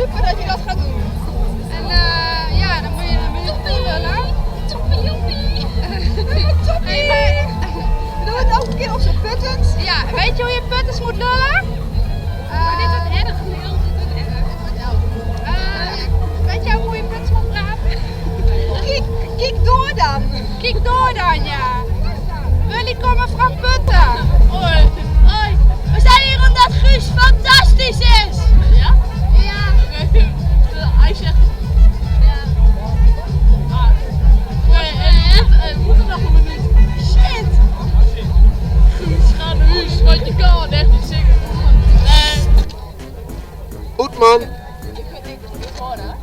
super dat je dat gaat doen. En ja, dan moet je lullen. Toppie, joepie. Toppie! Doe het ook een keer op zo'n puttens. Ja, weet je hoe je puttens moet lullen? Dit wordt erg. Dit wordt erg. Weet je ook hoe je puttens moet praten? Kijk door dan. Kijk door dan, ja. Jullie komen van Putten. Hoi. Hoi. We zijn hier omdat Guus fantastisch is. Ja? Ja. Oké. Hij zegt... Ja. Nee, moet er nog een minuut. Shit. Guus, ga naar huis, want je kan echt niet zingen. Nee. Goed man. Ik vind het niet horen.